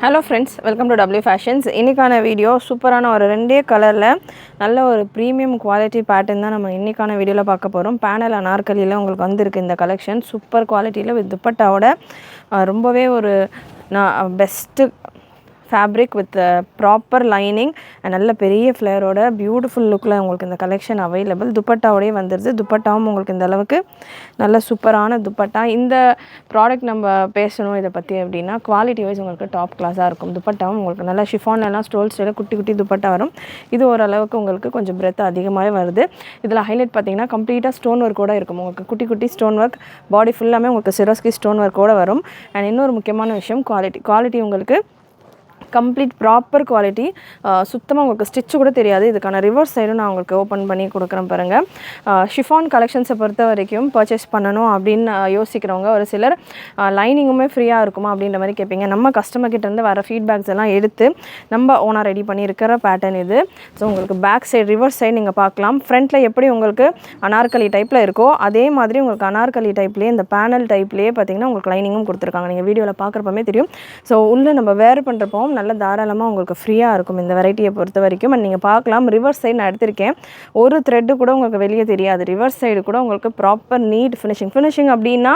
Hello friends, welcome to W fashions. இன்றைக்கான video சூப்பரான ஒரு 2 கலரில் நல்ல ஒரு ப்ரீமியம் குவாலிட்டி பேட்டர்ன் தான் நம்ம இன்றைக்கான வீடியோவில் பார்க்க போகிறோம். பேனல் அனார்கலியில் உங்களுக்கு வந்திருக்கு இந்த கலெக்ஷன். சூப்பர் குவாலிட்டியில் வித் துப்பட்டாவோட ரொம்பவே ஒரு best fabric with proper lining நல்ல பெரிய ஃப்ளேரோட பியூட்டிஃபுல் லுக்கில் உங்களுக்கு இந்த கலெக்ஷன் அவைலபிள். துப்பட்டாவோடய வந்துடுது. துப்பட்டாவும் உங்களுக்கு இந்த அளவுக்கு நல்ல சூப்பரான துப்பட்டா. இந்த ப்ராடக்ட் நம்ம பேசணும் இதை பற்றி அப்படின்னா குவாலிட்டி வைஸ் உங்களுக்கு டாப் கிளாஸாக இருக்கும். துப்பட்டாவும் உங்களுக்கு நல்லா ஷிஃபான்லாம் ஸ்டோல் ஸ்டைலில் குட்டி குட்டி துப்பட்டா வரும். இது ஓரளவுக்கு உங்களுக்கு கொஞ்சம் பிரெத் அதிகமாகவே வருது. இதில் ஹைலைட் பார்த்தீங்கன்னா கம்ப்ளீட்டாக ஸ்டோன் ஒர்க்கோடு இருக்கும். உங்களுக்கு குட்டி குட்டி ஸ்டோன் ஒர்க், பாடி ஃபுல்லாமே உங்களுக்கு சிரோஸ்கி ஸ்டோன் ஒர்க்கோடு வரும். அண்ட் இன்னொரு முக்கியமான விஷயம் குவாலிட்டி உங்களுக்கு கம்ப்ளீட் ப்ராப்பர் குவாலிட்டி. சுத்தமாக உங்களுக்கு ஸ்டிச்சு கூட தெரியாது. இதுக்கான ரிவர்ஸ் சைடும் நான் உங்களுக்கு ஓப்பன் பண்ணி கொடுக்குறேன் பாருங்கள். ஷிஃபான் கலெக்ஷன்ஸை பொறுத்த வரைக்கும் பர்ச்சேஸ் பண்ணணும் அப்படின்னு யோசிக்கிறவங்க ஒரு சிலர் லைனிங்குமே ஃப்ரீயாக இருக்குமா அப்படின்ற மாதிரி கேட்பீங்க. நம்ம கஸ்டமர்கிட்டேருந்து வர ஃபீட்பேக்ஸ் எல்லாம் எடுத்து நம்ம ஓனாக ரெடி பண்ணியிருக்கிற பேட்டர்ன் இது. ஸோ உங்களுக்கு பேக் சைடு ரிவர்ஸ் சைடு நீங்கள் பார்க்கலாம். ஃப்ரண்ட்டில் எப்படி உங்களுக்கு அனார்கலி டைப்பில் இருக்கோ அதே மாதிரி உங்களுக்கு அனார்கலி டைப்லேயே இந்த பேனல் டைப்லேயே பார்த்தீங்கன்னா உங்களுக்கு லைனிங்கும் கொடுத்துருக்காங்க. நீங்கள் வீடியோவில் பார்க்குறப்பமே தெரியும். ஸோ உள்ளே நம்ம வேர் பண்ணுறப்போ நல்ல தாராளமாக உங்களுக்கு ஃப்ரீயாக இருக்கும் இந்த வெரைட்டியை பொறுத்த வரைக்கும். அண்ட் நீங்கள் பார்க்கலாம் ரிவர்ஸ் சைடு நான் எடுத்திருக்கேன். ஒரு த்ரெட்டு கூட உங்களுக்கு வெளியே தெரியாது. ரிவர்ஸ் சைடு கூட உங்களுக்கு ப்ராப்பர் நீட் ஃபினிஷிங் அப்படின்னா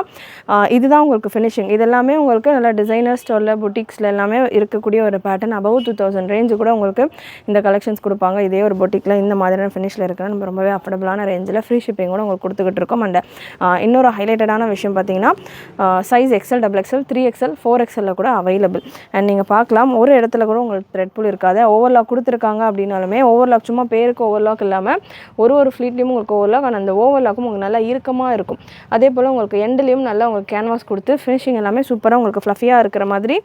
இதுதான் உங்களுக்கு ஃபினிஷிங். இதெல்லாமே உங்களுக்கு நல்ல டிசைனர் ஸ்டோரில் புட்டிக்ஸில் எல்லாமே இருக்கக்கூடிய ஒரு பேட்டர்ன். அபவ் 2000 ரேஞ்சு கூட உங்களுக்கு இந்த கலெக்ஷன்ஸ் கொடுப்பாங்க. இதே ஒரு பொட்டிக்கில் இந்த மாதிரியான ஃபினிஷில் இருக்கிற நம்ம ரொம்பவே அஃபோர்டபுளான ரேஞ்சில் ஃப்ரீ ஷிப்பிங் கூட உங்களுக்கு கொடுத்துக்கிட்டு இருக்கோம். அண்ட் இன்னொரு ஹைலைட்டடான விஷயம் பார்த்தீங்கன்னா size XL, XXL, 3XL, 4XL கூட அவைலபிள். அண்ட் நீங்கள் பார்க்கலாம் ஒரு இடத்துல கூட உங்களுக்கு த்ரெட் புல் இருக்காது. ஓவர்லாக் கொடுத்துருக்காங்க அப்படின்னாலுமே ஓவர்லாக் சும்மா பேருக்கு ஓவர்லாக் இல்லாமல் ஒரு ஃப்ளீட்லேயும் உங்களுக்கு ஓவர்லாக். ஆனால் அந்த ஓவர்லாக்கும் உங்களுக்கு நல்லா இறுக்கமாக இருக்கும். அதே போல் உங்களுக்கு எண்ட்லேயும் நல்லா உங்களுக்கு கேன்வாஸ் கொடுத்து ஃபினிஷிங் எல்லாமே சூப்பராக உங்களுக்கு ஃப்ளஃபியாக இருக்கிற மாதிரி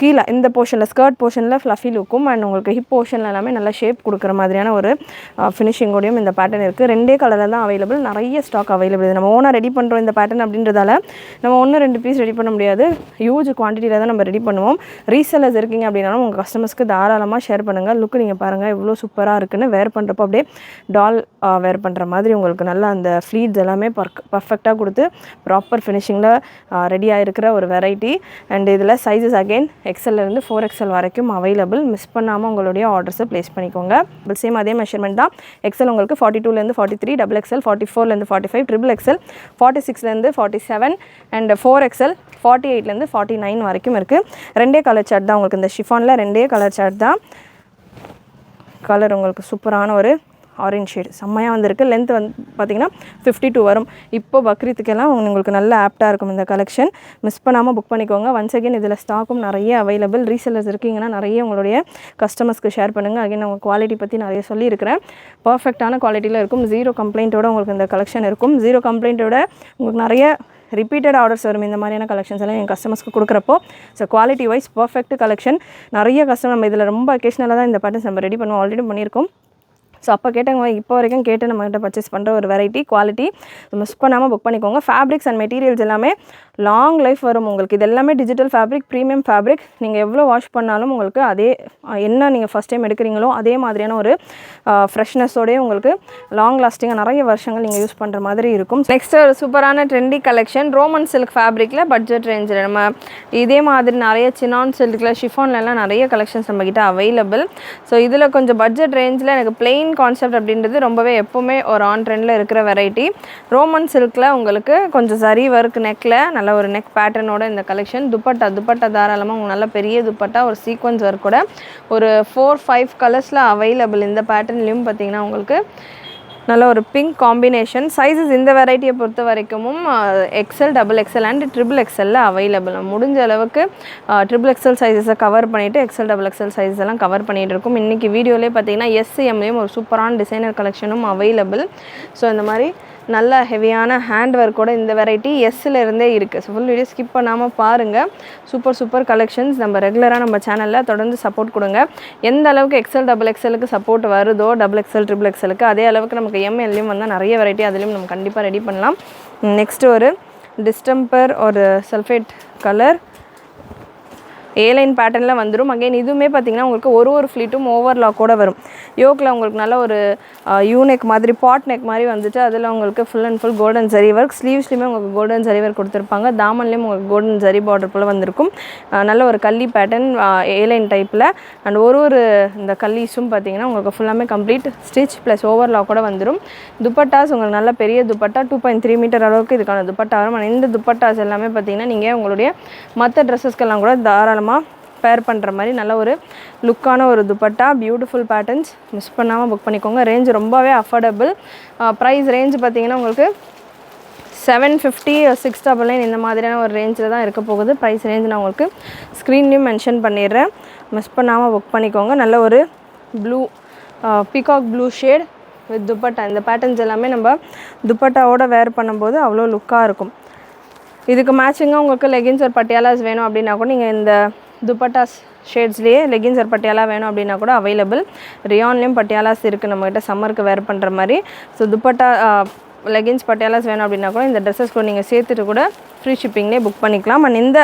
கீழே இந்த போர்ஷனில் ஸ்கர்ட் போர்ஷனில் ஃப்ளஃபி லுக்கும் அண்ட் உங்களுக்கு ஹிப் போர்ஷனில் எல்லாமே நல்லா ஷேப் கொடுக்குற மாதிரியான ஒரு ஃபினிஷிங்கோடையும் இந்த பேட்டர்ன் இருக்குது. 2 கலரில் தான் அவைலபிள். நிறைய ஸ்டாக் அவைலபிள். இது நம்ம ஓனாக ரெடி பண்ணுறோம் இந்த பேட்டர்ன் அப்படின்றதால நம்ம 1-2 பீஸ் ரெடி பண்ண முடியாது. ஹியூஜ் குவான்டிட்டியில் தான் நம்ம ரெடி பண்ணுவோம். ரீசெல்லர்ஸ் இருக்கீங்க அப்படின்னாலும் உங்கள் கஸ்டமர்ஸ்க்கு தாராளமாக ஷேர் பண்ணுங்கள். லுக்கு நீங்கள் பாருங்கள் எவ்வளோ சூப்பராக இருக்குன்னு. வேர் பண்ணுறப்போ அப்படியே டால் வேர் பண்ணுற மாதிரி உங்களுக்கு நல்லா அந்த ஃப்ளீட்ஸ் எல்லாமே பர்ஃபெக்டாக கொடுத்து ப்ராப்பர் ஃபினிஷிங்கில் ரெடியாக இருக்கிற ஒரு வெரைட்டி. அண்ட் இதில் சைஸஸ் அகெயின் XL-லேருந்து 4XL வரைக்கும் அவைலபிள். மிஸ் பண்ணாமல் உங்களுடைய ஆர்டர்ஸை ப்ளேஸ் பண்ணிக்கோங்க. சேம் அதே மெஷர்மெண்ட் தான். XL உங்களுக்கு 42-லேருந்து 43, XXL 44-லேருந்து 45, XXL 46-லேருந்து 47 அண்ட் 4XL 48-லேருந்து 49 வரைக்கும் இருக்குது. 2 கலர் சார்ட் தான் உங்களுக்கு. இந்த ஷிஃபானில் 2 கலர் சார்ட் தான். கலர் உங்களுக்கு சூப்பரான ஒரு ஆரஞ்ச் ஷேடு செம்மையாக வந்திருக்கு. லென்த் வந்து பார்த்திங்கன்னா 52 வரும். இப்போ பக்ரீத்துக்கெல்லாம் உங்களுக்கு நல்ல ஆப்டாக இருக்கும் இந்த கலெக்ஷன். மிஸ் பண்ணாமல் புக் பண்ணிக்கோங்க. ஒன்ஸ் அகேன் இதில் ஸ்டாக்கும் நிறைய அவைலபிள். ரீசெல்லர்ஸ் இருக்கீங்கன்னா நிறைய உங்களுடைய கஸ்டமர்ஸ்க்கு ஷேர் பண்ணுங்கள். அகைன் உங்கள் குவாலிட்டி பற்றி நிறைய சொல்லியிருக்கிறேன். பர்ஃபெக்டான குவாலிட்டியில் இருக்கும். 0 கம்ப்ளைண்ட்டோட உங்களுக்கு இந்த கலெக்ஷன் இருக்கும். 0 கம்ப்ளைண்ட்டோட உங்களுக்கு நிறைய ரிப்பீட்டட் ஆர்டர்ஸ் வரும் இந்த மாதிரியான கலெக்ஷன்ஸ் எல்லாம் என் கஸ்டமர்ஸ்க்கு கொடுக்குறப்போ. So quality wise perfect collection. நிறைய கஸ்டமர் நம்ம இதில் ரொம்ப அக்கேஷனலாக தான் இந்த பேட்டர்ன்ஸ் நம்ம ரெடி பண்ணுவோம். ஆல்ரெடி பண்ணியிருக்கோம். ஸோ அப்போ கேட்டவங்க இப்போ வரைக்கும் கேட்டு நம்மகிட்ட பர்ச்சேஸ் பண்ணுற ஒரு வெரைட்டி குவாலிட்டி. மிஸ் பண்ணாமல் புக் பண்ணிக்கோங்க. ஃபேப்ரிக்ஸ் அண்ட் மெட்டீரியல்ஸ் எல்லாமே லாங் லைஃப் வரும் உங்களுக்கு. இது எல்லாமே டிஜிட்டல் ஃபேப்ரிக், ப்ரீமியம் ஃபேப்ரிக். நீங்கள் எவ்வளோ வாஷ் பண்ணாலும் உங்களுக்கு அதே என்ன நீங்கள் ஃபஸ்ட் டைம் எடுக்கிறீங்களோ அதே மாதிரியான ஒரு ஃப்ரெஷ்னஸோடய உங்களுக்கு லாங் லாஸ்டிங்காக நிறைய வருஷங்கள் நீங்கள் யூஸ் பண்ணுற மாதிரி இருக்கும். நெக்ஸ்ட் ஒரு சூப்பரான ட்ரெண்டி கலெக்ஷன் ரோமன் சில்க் ஃபேப்ரிக்கில் பட்ஜெட் ரேஞ்சில் நம்ம இதே மாதிரி நிறைய சினான் சில்கில் ஷிஃபான்லலாம் நிறைய கலெக்ஷன்ஸ் நம்மக்கிட்ட அவைலபிள். ஸோ இதில் கொஞ்சம் பட்ஜெட் ரேஞ்சில் எனக்கு பிளெயின் கான்செப்ட் அப்படின்றது ரொம்பவே எப்போவுமே ஒரு ஆன் ட்ரெண்டில் இருக்கிற வெரைட்டி. ரோமன் சில்கில் உங்களுக்கு கொஞ்சம் சரி ஒர்க் நெக்கில் நல்ல ஒரு நெக் பேட்டர்னோட இந்த கலெக்ஷன். துப்பட்டா தாராளமாக உங்களுக்கு நல்ல பெரிய துப்பட்டா ஒரு சீக்வன்ஸ் ஒர்க் கூட ஒரு 4-5 கலர்ஸில் அவைலபிள். இந்த பேட்டர்ன்லேயும் பார்த்தீங்கன்னா உங்களுக்கு நல்ல ஒரு பிங்க் காம்பினேஷன். சைஸஸ் இந்த வெரைட்டியை பொறுத்த வரைக்கும் XL, XXL and XXL available. முடிஞ்ச அளவுக்கு XXL சைஸஸை கவர் பண்ணிவிட்டு XL, XXL சைஸஸ் எல்லாம் கவர் பண்ணிகிட்டு இருக்கும். இன்றைக்கி வீடியோலேயே பார்த்தீங்கன்னா SCMலேயும் ஒரு சூப்பரான டிசைனர் கலெக்ஷனும் அவைலபிள். ஸோ இந்த மாதிரி நல்ல ஹெவியான ஹேண்ட் ஒர்க்கோட இந்த வெரைட்டி S-லேருந்தே இருக்குது. ஸோ ஃபுல் வீடியோ ஸ்கிப் பண்ணாமல் பாருங்கள். Super collections. நம்ம ரெகுலராக நம்ம சேனலில் தொடர்ந்து சப்போர்ட் கொடுங்க. எந்த அளவுக்கு XL, XXLக்கு சப்போர்ட் வருதோ XXL, XXLக்கு அதே அளவுக்கு நமக்கு MLலையும் வந்தால் நிறைய வெரைட்டி அதுலேயும் நம்ம கண்டிப்பாக ரெடி பண்ணலாம். நெக்ஸ்ட்டு ஒரு டிஸ்டம்பர் ஒரு சல்ஃபேட் கலர் ஏலைன் பேட்டர்னில் வந்துடும். அகைன் இதுவுமே பார்த்திங்கன்னா உங்களுக்கு ஒரு ஃப்ளீட்டும் ஓவர்லாக்கோடு வரும். யோக்கில் உங்களுக்கு நல்ல ஒரு யூனெக் மாதிரி பாட் நெக் மாதிரி வந்துட்டு அதில் உங்களுக்கு full and full golden zari work. ஸ்லீவ்ஸ்லையுமே உங்களுக்கு கோல்டன் ஜரி ஒர்க் கொடுத்துருப்பாங்க. தாமன்லேயும் உங்களுக்கு கோல்டன் ஜரி பார்டர் போல் வந்திருக்கும். நல்ல ஒரு கல்லி பேட்டர்ன் ஏலைன் டைப்பில். அண்ட் இந்த கல்லீஸும் பார்த்திங்கன்னா உங்களுக்கு ஃபுல்லாமே கம்ப்ளீட் ஸ்டிச் ப்ளஸ் ஓவர்லாக்கோட வந்துடும். துப்பட்டாஸ் உங்களுக்கு நல்ல பெரிய துப்பட்டா 2.3 மீட்டர் அளவுக்கு இதுக்கான துப்பட்டா வரும். அண்ட் இந்த துப்பட்டாஸ் எல்லாமே பார்த்திங்கன்னா நீங்கள் உங்களுடைய மற்ற ட்ரெஸ்ஸஸ்க்கெல்லாம் கூட தாராளமாக பேர் பண்ணுற மாதிரி நல்ல ஒரு லுக்கான ஒரு துப்பட்டா. பியூட்டிஃபுல் பேட்டர்ன்ஸ், மிஸ் பண்ணாமல் புக் பண்ணிக்கோங்க. ரேஞ்ச் ரொம்பவே அஃபோர்டபுள். ப்ரைஸ் ரேஞ்ச் பார்த்திங்கன்னா உங்களுக்கு 750 699 இந்த மாதிரியான ஒரு ரேஞ்சில் தான் இருக்க போகுது. ப்ரைஸ் ரேஞ்ச் நான் உங்களுக்கு ஸ்க்ரீன்லேயும் மென்ஷன் பண்ணிடுறேன். மிஸ் பண்ணாமல் புக் பண்ணிக்கோங்க. நல்ல ஒரு blue peacock blue shade with dupatta. இந்த பேட்டர்ன்ஸ் எல்லாமே நம்ம துப்பட்டாவோட வேர் பண்ணும்போது அவ்வளோ லுக்காக இருக்கும். இதுக்கு மேட்சிங்காக உங்களுக்கு லெகின்ஸ் ஒரு பட்டியாலாஸ் வேணும் அப்படின்னா கூட நீங்கள் இந்த துப்பட்டாஸ் ஷேட்ஸ்லேயே லெகின்ஸ் ஒரு பட்டியாலா வேணும் அப்படின்னா கூட அவைலபிள். ரியான்லேயும் பட்டியாலாஸ் இருக்குது நம்மகிட்ட சம்மருக்கு வேர் பண்ணுற மாதிரி. ஸோ துப்பட்டா லெகின்ஸ் பட்டியாலாஸ் வேணும் அப்படின்னா கூட இந்த ட்ரெஸ்ஸஸ் கூட நீங்கள் சேர்த்துட்டு கூட ஃப்ரீ ஷிப்பிங்லேயே புக் பண்ணிக்கலாம். அண்ட் இந்த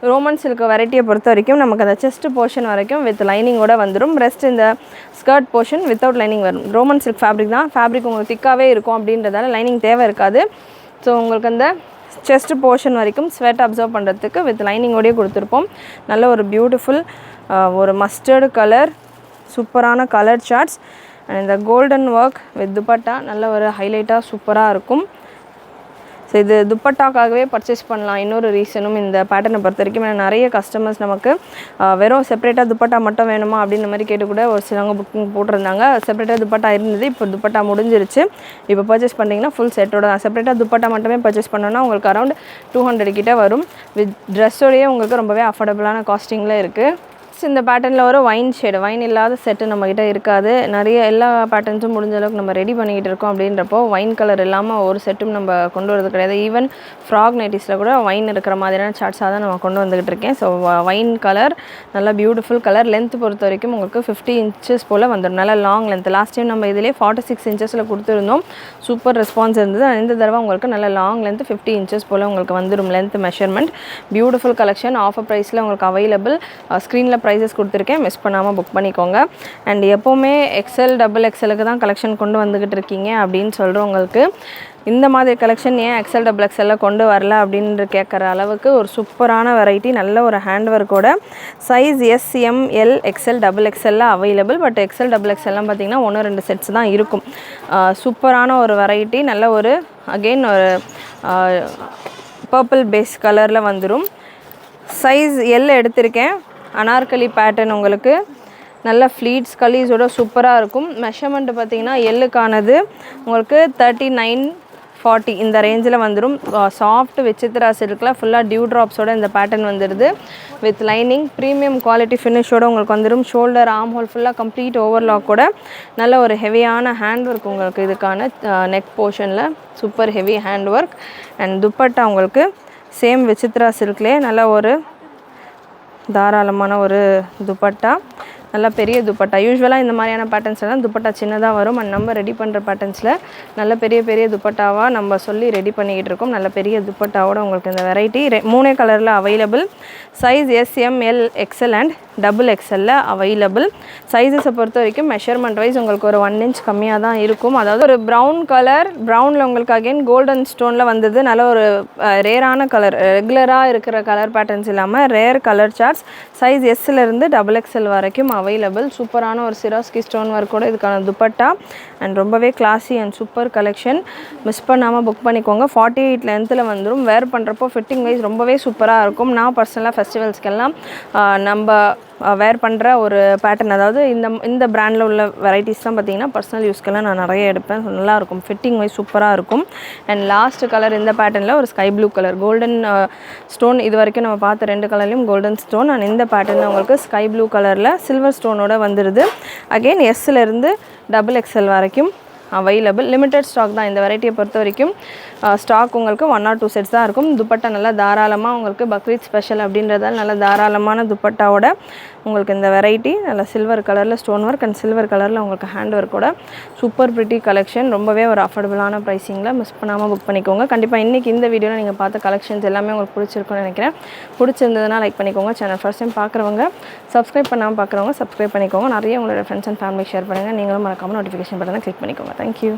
ரோமன் சில்க் வெரைட்டியை பொறுத்த வரைக்கும் நமக்கு அந்த செஸ்ட் போர்ஷன் வரைக்கும் வித் லைனிங்கோட வந்துடும். ரெஸ்ட் இந்த ஸ்கர்ட் போர்ஷன் வித்தவுட் லைனிங் வரும். ரோமன் சில்க் ஃபேப்ரிக் தான். ஃபேப்ரிக் உங்களுக்கு திக்காகவே இருக்கும் அப்படின்றதால லைனிங் தேவை இருக்காது. ஸோ உங்களுக்கு அந்த செஸ்ட் போர்ஷன் வரைக்கும் ஸ்வெட் அப்சர்வ் பண்ணுறதுக்கு வித் லைனிங்கோடய கொடுத்துருப்போம். நல்ல ஒரு பியூட்டிஃபுல் ஒரு மஸ்டர்டு கலர், சூப்பரான கலர் சார்ட்ஸ். அண்ட் இந்த கோல்டன் ஒர்க் வித் துப்பட்டா நல்ல ஒரு ஹைலைட்டாக சூப்பராக இருக்கும். ஸோ இது துப்பட்டாக்காகவே பர்ச்சேஸ் பண்ணலாம். இன்னொரு ரீசனும் இந்த பேட்டர்னை பொறுத்த வரைக்கும் நிறைய கஸ்டமர்ஸ் நமக்கு வெறும் செப்பரேட்டாக துப்பட்டா மட்டும் வேணுமா அப்படின்ற மாதிரி கேட்டு கூட ஒரு சிலவங்க புக்கிங் போட்டிருந்தாங்க. செப்பரேட்டாக துப்பட்டா இருந்தது, இப்போ துப்பட்டா முடிஞ்சிருச்சு. இப்போ பர்ச்சேஸ் பண்ணிங்கன்னா ஃபுல் செட்டோட செப்பரேட்டாக துப்பட்டா மட்டுமே பர்ச்சேஸ் பண்ணோன்னா உங்களுக்கு அரௌண்ட் 200 கிட்டே வரும். வித் ட்ரெஸ்ஸோடையே உங்களுக்கு ரொம்பவே அஃபோர்டபுளான காஸ்டிங்கில் இருக்குது. இந்த பேட்டர்னில் ஒரு வைன் ஷேடு, வைன் இல்லாத செட்டு நம்மக்கிட்ட இருக்காது. நிறைய எல்லா பேட்டர்ன்ஸும் முடிஞ்ச அளவுக்கு நம்ம ரெடி பண்ணிக்கிட்டு இருக்கோம். அப்படின்றப்போ வைன் கலர் இல்லாமல் ஒரு செட்டும் நம்ம கொண்டு வரது கிடையாது. ஈவன் ஃப்ராக் நைட்டிஸில் கூட வைன் இருக்கிற மாதிரியான சார்ட்ஸாக தான் நம்ம கொண்டு வந்துக்கிட்டு இருக்கேன். ஸோ வைன் கலர் நல்ல பியூட்டிஃபுல் கலர். லென்த் பொறுத்த வரைக்கும் உங்களுக்கு 50 இன்ச்சஸ் போல் வந்துடும். நல்லா லாங் லென்த். லாஸ்ட் டைம் நம்ம இதிலே 46 இன்ச்சஸில் கொடுத்துருந்தோம். சூப்பர் ரெஸ்பான்ஸ் இருந்தது. இந்த தடவை உங்களுக்கு நல்ல லாங் லென்த் 50 இன்ச்சஸ் போல் உங்களுக்கு வந்துடும் length measurement. Beautiful collection. Offer ப்ரைஸில் உங்களுக்கு அவைலபிள். ஸ்க்ரீனில் ப்ரைஸஸ் கொடுத்துருக்கேன், மிஸ் பண்ணாமல் புக் பண்ணிக்கோங்க. அண்ட் எப்போவுமே எக்ஸல் டபுள் எக்ஸலுக்கு தான் கலெக்ஷன் கொண்டு வந்துக்கிட்டு இருக்கீங்க அப்படின்னு சொல்கிறவங்களுக்கு இந்த மாதிரி கலெக்ஷன் ஏன் எக்ஸல் டபுள் எக்ஸலில் கொண்டு வரல அப்படின்னு கேட்குற அளவுக்கு ஒரு சூப்பரான வெரைட்டி. நல்ல ஒரு ஹேண்ட் ஒர்க்கோட சைஸ் SML XL டபுள் எக்ஸலில் அவைலபிள். பட் எக்ஸல் டபுள் எக்ஸல்லாம் பார்த்திங்கன்னா 1-2 செட்ஸ் தான் இருக்கும். சூப்பரான ஒரு வெரைட்டி. நல்ல ஒரு அகெயின் ஒரு பர்பிள் பேஸ் கலரில் வந்துடும். சைஸ் L எடுத்திருக்கேன். அனார்கலி பேட்டர்ன் உங்களுக்கு நல்ல ஃப்ளீட்ஸ் கலீஸோட சூப்பராக இருக்கும். மெஷர்மெண்ட்டு பார்த்திங்கன்னா எல்லுக்கானது உங்களுக்கு 39-40 இந்த ரேஞ்சில் வந்துடும். சாஃப்ட் விசித்ரா சில்கில் ஃபுல்லாக டியூ ட்ராப்ஸோட இந்த பேட்டர்ன் வந்துடுது. வித் லைனிங் ப்ரீமியம் குவாலிட்டி ஃபினிஷோடு உங்களுக்கு வந்துடும். ஷோல்டர் ஆர்ம் ஹோல் ஃபுல்லாக கம்ப்ளீட் ஓவர்லாக்கோட நல்ல ஒரு ஹெவியான ஹேண்ட் ஒர்க் உங்களுக்கு இதுக்கான நெக் போர்ஷனில் super heavy hand work. And dupatta உங்களுக்கு சேம் விசித்ரா சில்க்லேயே நல்ல ஒரு தாராளமான ஒரு துப்பட்டா, நல்லா பெரிய துப்பட்டா. யூஸ்வலாக இந்த மாதிரியான பேட்டர்ன்ஸ்லாம் துப்பட்டா சின்னதாக வரும். அண்ட் நம்ம ரெடி பண்ணுற பேட்டர்ன்ஸில் நல்ல பெரிய துப்பட்டாவாக நம்ம சொல்லி ரெடி பண்ணிக்கிட்டு இருக்கோம். நல்ல பெரிய துப்பட்டாவோட உங்களுக்கு இந்த வெரைட்டி 3 கலரில் available. Size SML XL and double எக்ஸலில் அவைலபிள். சைஸஸை பொறுத்த வரைக்கும் மெஷர்மெண்ட் வைஸ் உங்களுக்கு ஒரு 1 இன்ச் கம்மியாக தான் இருக்கும். அதாவது ஒரு ப்ரௌன் கலர், ப்ரௌனில் உங்களுக்கு அகெயின் கோல்டன் ஸ்டோனில் வந்தது. நல்ல ஒரு ரேரான கலர், ரெகுலராக இருக்கிற கலர் பேட்டர்ன்ஸ் இல்லாமல் ரேர் கலர் சார்ட்ஸ். சைஸ் Sலேருந்து டபுள் எக்ஸல் வரைக்கும் அவைலபிள். சூப்பரான ஒரு சிராஸ்கி ஸ்டோன் ஒர்க்கோட இதுக்கான துப்பட்டா. அண்ட் ரொம்பவே classy and super collection. Miss பண்ணாமல் புக் பண்ணிக்கோங்க. 48 லென்த்தில் வந்துடும். வேர் பண்ணுறப்போ ஃபிட்டிங் வைஸ் ரொம்பவே சூப்பராக இருக்கும். நான் பர்சனலாக ஃபெஸ்டிவல்ஸ்க்கெல்லாம் நம்ம வேர் பண்ணுற ஒரு பேட்டர்ன், அதாவது இந்த பிராண்டில் உள்ள வெரைட்டிஸ்லாம் பார்த்திங்கன்னா பர்சனல் யூஸ்க்கெல்லாம் நான் நிறைய எடுப்பேன். நல்லாயிருக்கும், ஃபிட்டிங் வைஸ் சூப்பராக இருக்கும். அண்ட் லாஸ்ட் கலர் இந்த பேட்டர்னில் ஒரு sky blue colour golden stone. இது வரைக்கும் நம்ம பார்த்த 2 கலர்லையும் கோல்டன் ஸ்டோன். அண்ட் இந்த பேட்டர்னில் உங்களுக்கு ஸ்கை ப்ளூ கலரில் சில்வர் ஸ்டோனோட வந்துடுது. அகெயின் Sலேருந்து டபுள் எக்ஸல் வரைக்கும் அவைலபிள். லிமிட்டட் ஸ்டாக் தான் இந்த வெரைட்டியை பொறுத்த வரைக்கும். ஸ்டாக் உங்களுக்கு 1 or 2 செட்ஸ் தான் இருக்கும். துப்பட்டா நல்லா தாராளமாக உங்களுக்கு பக்ரீத் ஸ்பெஷல் அப்படின்றதால நல்ல தாராளமான துப்பட்டாவோட உங்களுக்கு இந்த வெரைட்டி நல்ல சில்வர் கலரில் ஸ்டோன் ஒர்க் அண்ட் சில்வர் கலரில் உங்களுக்கு ஹேண்ட் ஒர்க்கோட சூப்பர் பிரிட்டி கலெக்ஷன். ரொம்பவே ஒரு அஃபோர்டபுளான ப்ரைஸிங்கில் மிஸ் பண்ணாமல் புக் பண்ணிக்கோங்க. கண்டிப்பாக இன்றைக்கி இந்த வீடியோவில் நீங்கள் பார்த்த கலெக்ஷன்ஸ் எல்லாமே உங்களுக்கு பிடிச்சிருக்குன்னு நினைக்கிறேன். பிடிச்சிருந்ததுன்னா லைக் பண்ணிக்கோங்க. சேனல் ஃபர்ஸ்ட் டைம் பார்க்குறவங்க சப்ஸ்கிரைப் பண்ணாமல் பார்க்குறவங்க சப்ஸ்கிரைப் பண்ணிக்கோங்க. நிறைய உங்களோட ஃப்ரெண்ட்ஸ் அண்ட் ஃபேமிலி ஷேர் பண்ணுங்கள். நீங்களும் மறக்காமல் நோட்டிஃபிகேஷன் பட்டனை கிளிக் பண்ணிக்கோங்க. தேங்க்யூ.